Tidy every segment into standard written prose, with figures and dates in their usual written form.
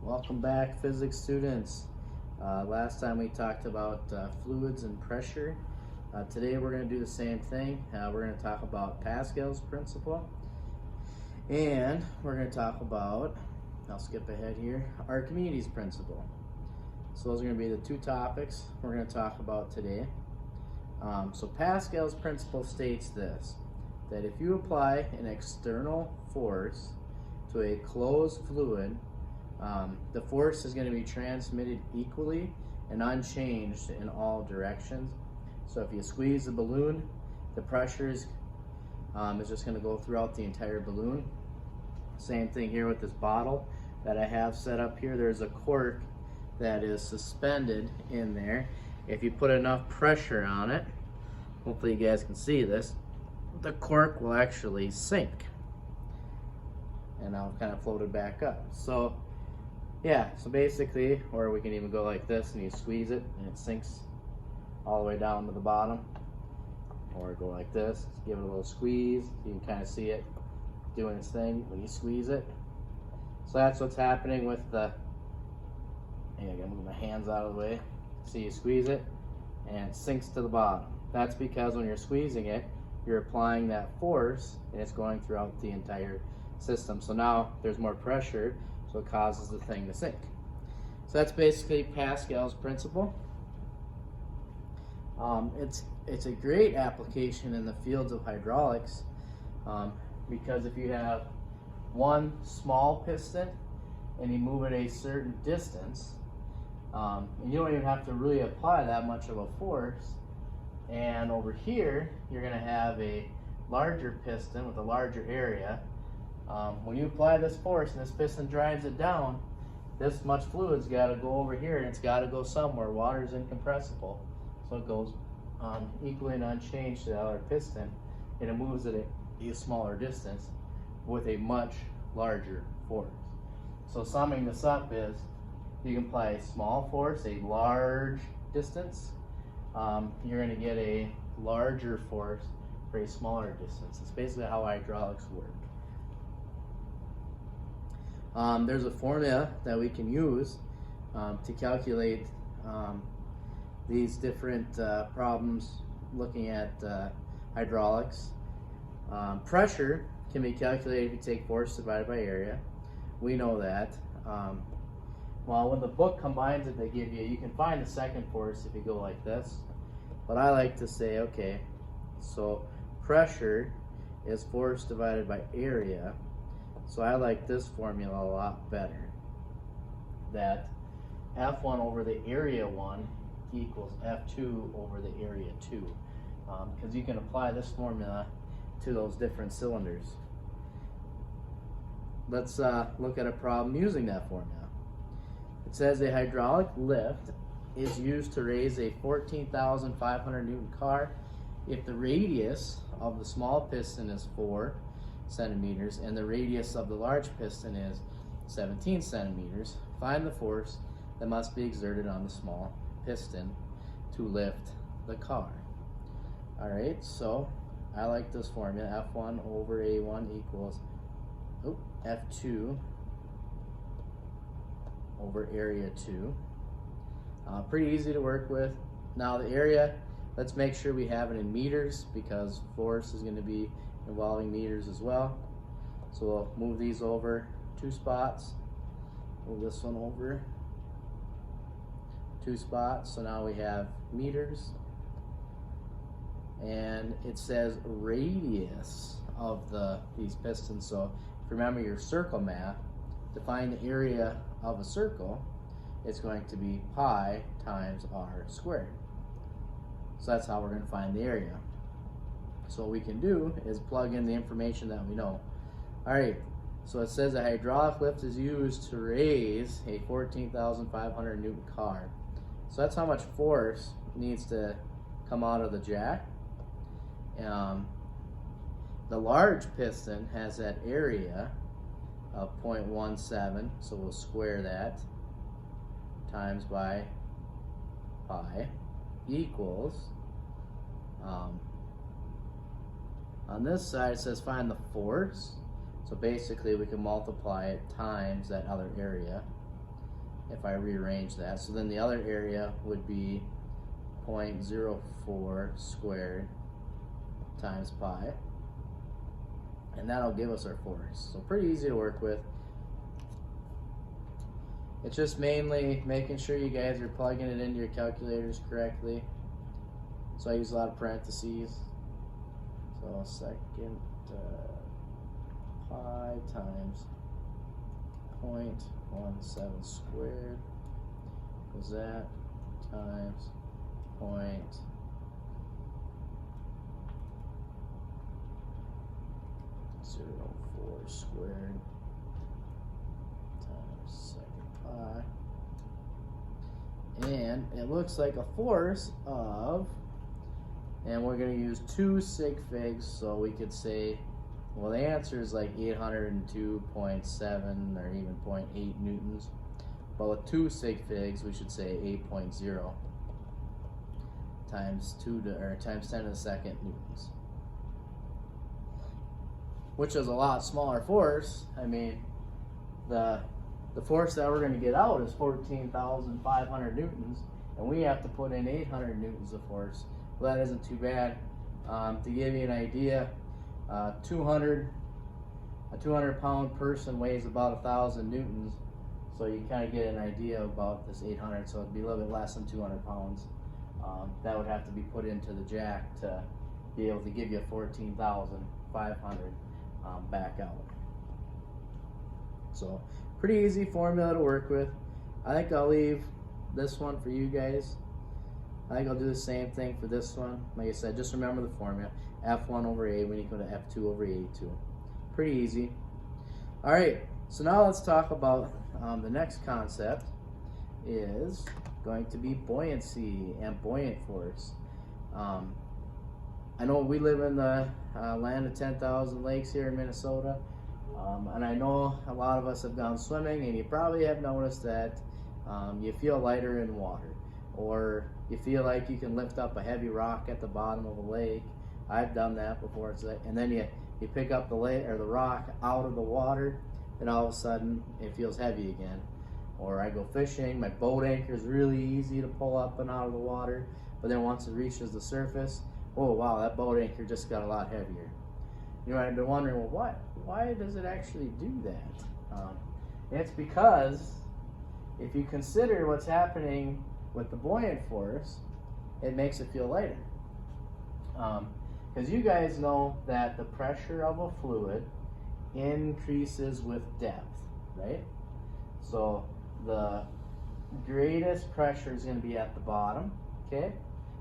Welcome back, physics students. Last time we talked about fluids and pressure. Today we're going to do the same thing. We're going to talk about Pascal's principle, and we're going to talk about, I'll skip ahead here, Archimedes principle. So those are going to be the two topics we're going to talk about today. So Pascal's principle states this, that if you apply an external force to a closed fluid, the force is going to be transmitted equally and unchanged in all directions. So if you squeeze the balloon, the pressure is just going to go throughout the entire balloon. Same thing here with this bottle that I have set up here. There's a cork that is suspended in there. If you put enough pressure on it, hopefully you guys can see this, the cork will actually sink. And now I've kind of floated back up. So yeah, so basically, or we can even go like this and you squeeze it and it sinks all the way down to the bottom. Or go like this, give it a little squeeze, you can kind of see it doing its thing when you squeeze it. So that's what's happening with the, I gotta move my hands out of the way. See, you squeeze it and it sinks to the bottom. That's because when you're squeezing it, you're applying that force and it's going throughout the entire system. So now there's more pressure, so it causes the thing to sink. So that's basically Pascal's principle. It's a great application in the fields of hydraulics because if you have one small piston and you move it a certain distance, and you don't even have to really apply that much of a force, and over here you're going to have a larger piston with a larger area. When you apply this force and this piston drives it down, this much fluid's got to go over here and it's got to go somewhere. Water is incompressible, so it goes equally and unchanged to the other piston, and it moves at a smaller distance with a much larger force. So summing this up is, you can apply a small force, a large distance, you're going to get a larger force for a smaller distance. It's basically how hydraulics work. There's a formula that we can use to calculate these different problems looking at hydraulics. Pressure can be calculated if you take force divided by area. We know that. Well, when the book combines it, they give you, you can find the second force if you go like this. But I like to say, okay, so pressure is force divided by area. So I like this formula a lot better, that F1 over the area 1 equals F2 over the area 2, because you can apply this formula to those different cylinders. Let's look at a problem using that formula. It says a hydraulic lift is used to raise a 14,500 Newton car if the radius of the small piston is 4 centimeters and the radius of the large piston is 17 centimeters. Find the force that must be exerted on the small piston to lift the car. Alright, so I like this formula. F1 over A1 equals F2 over area 2. Pretty easy to work with. Now the area, let's make sure we have it in meters because force is going to be involving meters as well. So we'll move these over 2 spots. Move this one over 2 spots. So now we have meters. And it says radius of these pistons. So if you remember your circle math, to find the area of a circle, it's going to be pi times r squared. So that's how we're going to find the area. So what we can do is plug in the information that we know. Alright, so it says a hydraulic lift is used to raise a 14,500 Newton car. So that's how much force needs to come out of the jack. The large piston has that area of 0.17, so we'll square that, times by pi, equals, on this side it says find the force, so basically we can multiply it times that other area, if I rearrange that. So then the other area would be 0.04 squared times pi, and that'll give us our force. So pretty easy to work with. It's just mainly making sure you guys are plugging it into your calculators correctly. So I use a lot of parentheses. So second pi times 0.17 squared is that times 0.04 squared times second pi. And it looks like a force of, and we're going to use 2 sig figs, so we could say, well, the answer is like 802.7 or even 0.8 newtons. But with 2 sig figs, we should say 8.0 times 10 to the second newtons, which is a lot smaller force. I mean, the force that we're going to get out is 14,500 newtons, and we have to put in 800 newtons of force. Well, that isn't too bad. To give you an idea, a 200 pound person weighs about 1,000 newtons, so you kind of get an idea about this 800. So it'd be a little bit less than 200 pounds. That would have to be put into the jack to be able to give you 14,500 back out. So pretty easy formula to work with. I think I'll leave this one for you guys. I think I'll do the same thing for this one. Like I said, just remember the formula. F1 over A when you go to F2 over A2. Pretty easy. All right, so now let's talk about the next concept is going to be buoyancy and buoyant force. I know we live in the land of 10,000 lakes here in Minnesota, and I know a lot of us have gone swimming, and you probably have noticed that you feel lighter in water, or you feel like you can lift up a heavy rock at the bottom of a lake. I've done that before. And then you pick up the rock out of the water, and all of a sudden it feels heavy again. Or I go fishing, my boat anchor is really easy to pull up and out of the water, but then once it reaches the surface, oh wow, that boat anchor just got a lot heavier. You know, I've been wondering, well, why does it actually do that? It's because if you consider what's happening with the buoyant force, it makes it feel lighter. Because you guys know that the pressure of a fluid increases with depth, right? So the greatest pressure is going to be at the bottom, okay?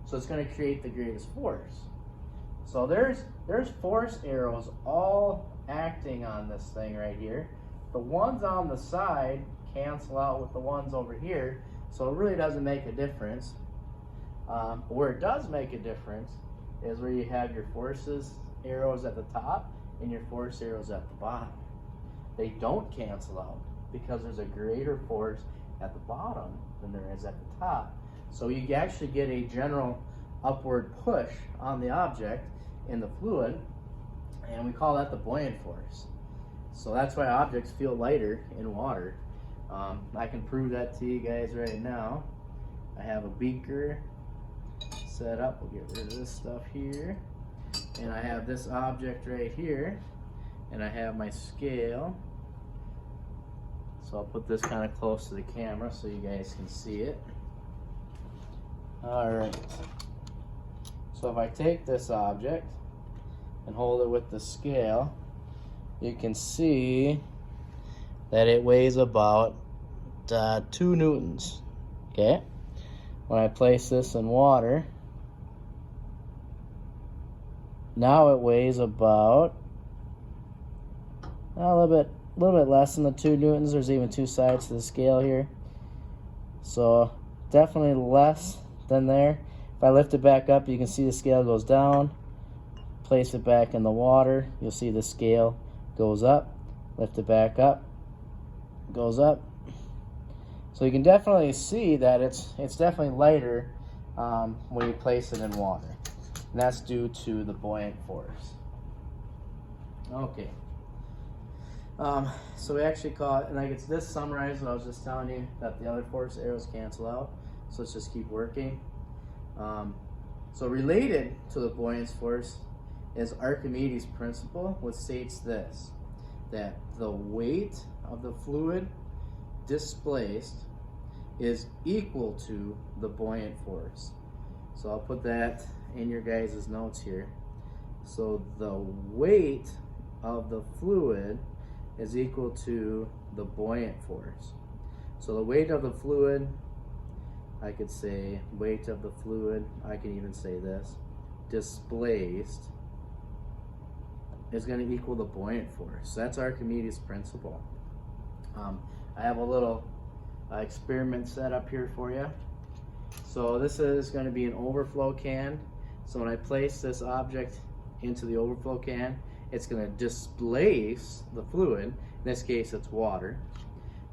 So it's going to create the greatest force. So there's force arrows all acting on this thing right here. The ones on the side cancel out with the ones over here, so it really doesn't make a difference. Where it does make a difference is where you have your forces arrows at the top and your force arrows at the bottom. They don't cancel out because there's a greater force at the bottom than there is at the top. So you actually get a general upward push on the object in the fluid, and we call that the buoyant force. So that's why objects feel lighter in water. I can prove that to you guys right now. I have a beaker set up. We'll get rid of this stuff here. And I have this object right here, and I have my scale. So I'll put this kind of close to the camera so you guys can see it. All right. So if I take this object and hold it with the scale, you can see that it weighs about 2 newtons, okay? When I place this in water, now it weighs about a little bit less than the 2 newtons. There's even 2 sides to the scale here. So definitely less than there. If I lift it back up, you can see the scale goes down. Place it back in the water, you'll see the scale goes up. Lift it back up, goes up. So you can definitely see that it's definitely lighter when you place it in water. And that's due to the buoyant force. Okay. So we actually call it, and like it's this summarized what I was just telling you, that the other force arrows cancel out. So let's just keep working. So related to the buoyance force is Archimedes Principle, which states this, that the weight of the fluid displaced is equal to the buoyant force. So I'll put that in your guys' notes here. So the weight of the fluid is equal to the buoyant force. So the weight of the fluid, I could say weight of the fluid, I can even say this, displaced is going to equal the buoyant force. So that's Archimedes' principle. I have a little experiment set up here for you. So this is going to be an overflow can. So when I place this object into the overflow can, it's going to displace the fluid. In this case, it's water.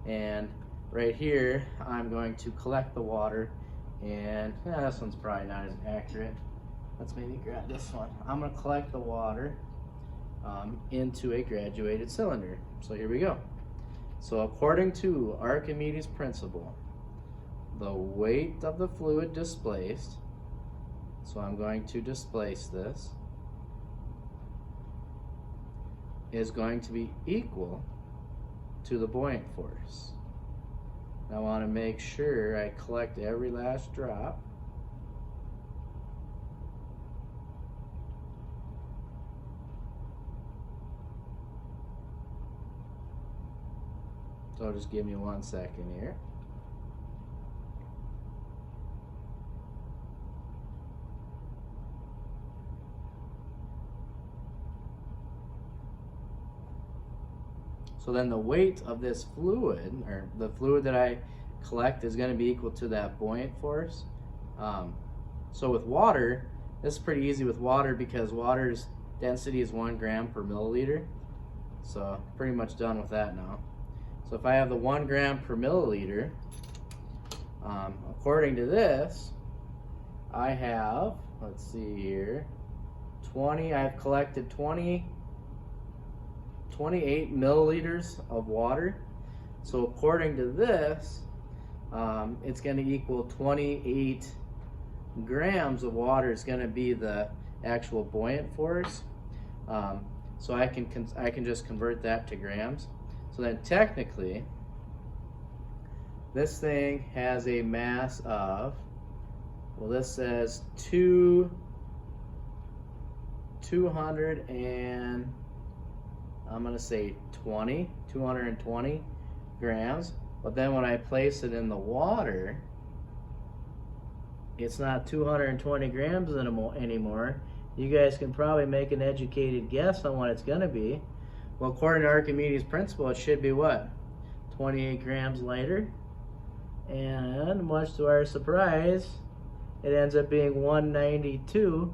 And right here, I'm going to collect the water. And this one's probably not as accurate. Let's maybe grab this one. I'm going to collect the water into a graduated cylinder. So here we go. So according to Archimedes' principle, the weight of the fluid displaced, so I'm going to displace this, is going to be equal to the buoyant force. Now I want to make sure I collect every last drop. So just give me 1 second here. So then the weight of this fluid, or the fluid that I collect, is going to be equal to that buoyant force. So with water, this is pretty easy with water because water's density is 1 gram per milliliter. So pretty much done with that now. So if I have the 1 gram per milliliter, according to this, I have, let's see here, I've collected 28 milliliters of water. So according to this, it's going to equal 28 grams of water is going to be the actual buoyant force. So I can just convert that to grams. So then technically, this thing has a mass of, well, this says 200 and I'm going to say 220 grams. But then when I place it in the water, it's not 220 grams anymore. You guys can probably make an educated guess on what it's going to be. Well, according to Archimedes' principle, it should be what? 28 grams lighter. And much to our surprise, it ends up being 192,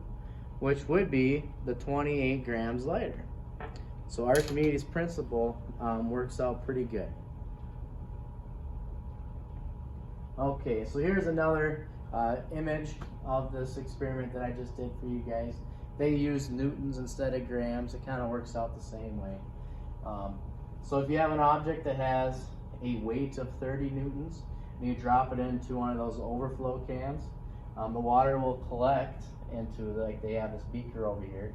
which would be the 28 grams lighter. So Archimedes' principle works out pretty good. Okay, so here's another image of this experiment that I just did for you guys. They use newtons instead of grams. It kind of works out the same way. So if you have an object that has a weight of 30 newtons and you drop it into one of those overflow cans, the water will collect into, like they have this beaker over here.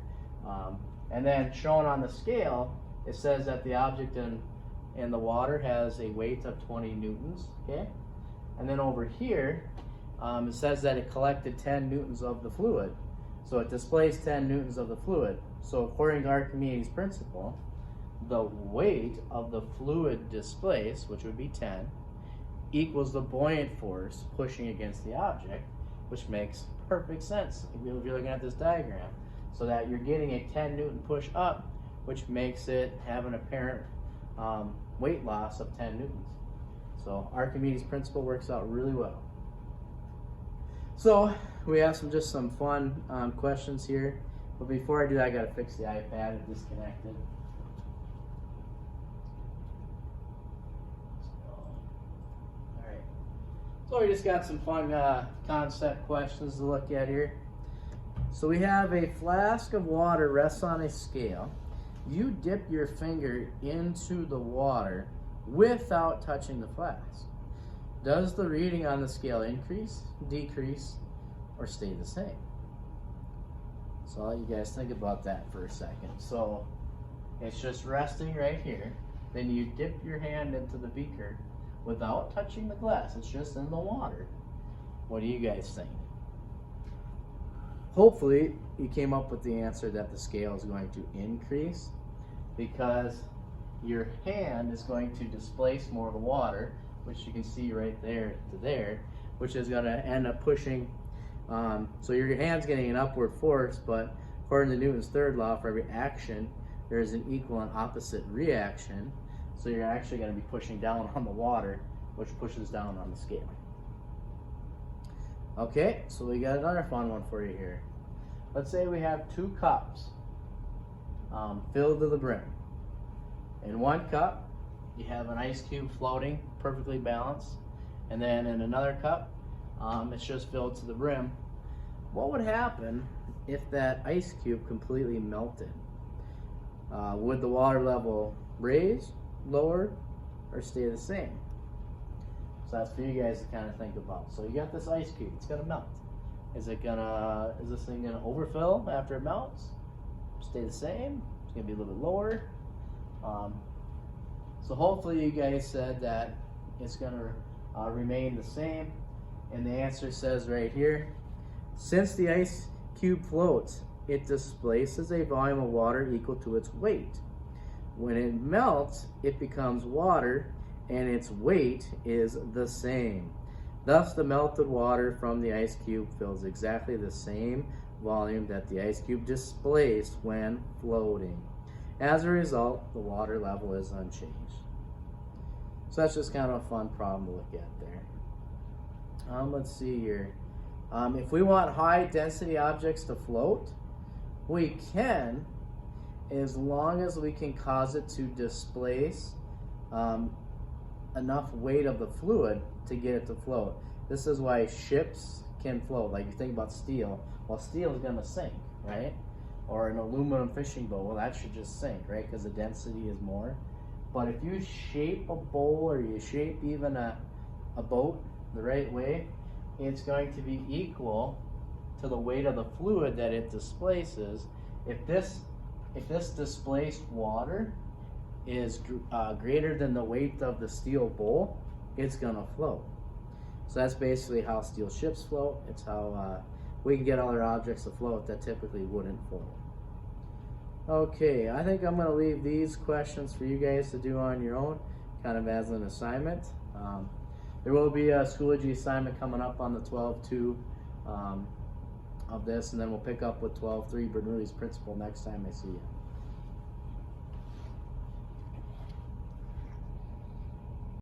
And then shown on the scale, it says that the object in the water has a weight of 20 newtons, okay? And then over here, it says that it collected 10 newtons of the fluid. So it displaced 10 newtons of the fluid. So according to Archimedes' principle, the weight of the fluid displaced, which would be 10, equals the buoyant force pushing against the object, which makes perfect sense if you're looking at this diagram. So that you're getting a 10 Newton push up, which makes it have an apparent weight loss of 10 newtons. So Archimedes' principle works out really well. So we have just some fun questions here. But before I do that, I got to fix the iPad. It disconnected. Alright. So we just got some fun concept questions to look at here. So we have a flask of water rests on a scale, you dip your finger into the water without touching the flask, does the reading on the scale increase, decrease, or stay the same? So I'll let you guys think about that for a second. So it's just resting right here. Then you dip your hand into the beaker without touching the glass. It's just in the water. What do you guys think? Hopefully you came up with the answer that the scale is going to increase, because your hand is going to displace more of the water, which you can see right there to there, which is going to end up pushing. So your hand's getting an upward force, but according to Newton's third law, for every action, there is an equal and opposite reaction. So you're actually going to be pushing down on the water, which pushes down on the scale. Okay, so we got another fun one for you here. Let's say we have 2 cups filled to the brim. In one cup, you have an ice cube floating, perfectly balanced. And then in another cup, it's just filled to the brim. What would happen if that ice cube completely melted? Would the water level raise, lower, or stay the same? So that's for you guys to kind of think about. So you got this ice cube, it's gonna melt. Is this thing gonna overfill after it melts? Stay the same? It's gonna be a little bit lower. So hopefully you guys said that it's gonna remain the same. And the answer says right here, since the ice cube floats, it displaces a volume of water equal to its weight. When it melts, it becomes water, and its weight is the same. Thus, the melted water from the ice cube fills exactly the same volume that the ice cube displaced when floating. As a result, the water level is unchanged. So that's just kind of a fun problem to look at there. Let's see here. If we want high density objects to float, we can, as long as we can cause it to displace enough weight of the fluid to get it to float. This is why ships can float. Like you think about steel. Well, steel is going to sink, right? Or an aluminum fishing boat, well, that should just sink, right? Because the density is more. But if you shape a bowl, or you shape even a boat the right way, it's going to be equal to the weight of the fluid that it displaces. If this displaced water is greater than the weight of the steel bowl, it's gonna float. So that's basically how steel ships float. It's how we can get other objects to float that typically wouldn't float. Okay, I think I'm gonna leave these questions for you guys to do on your own, kind of as an assignment. There will be a Schoology assignment coming up on the 12-2 of this, and then we'll pick up with 12-3 Bernoulli's Principle next time I see you.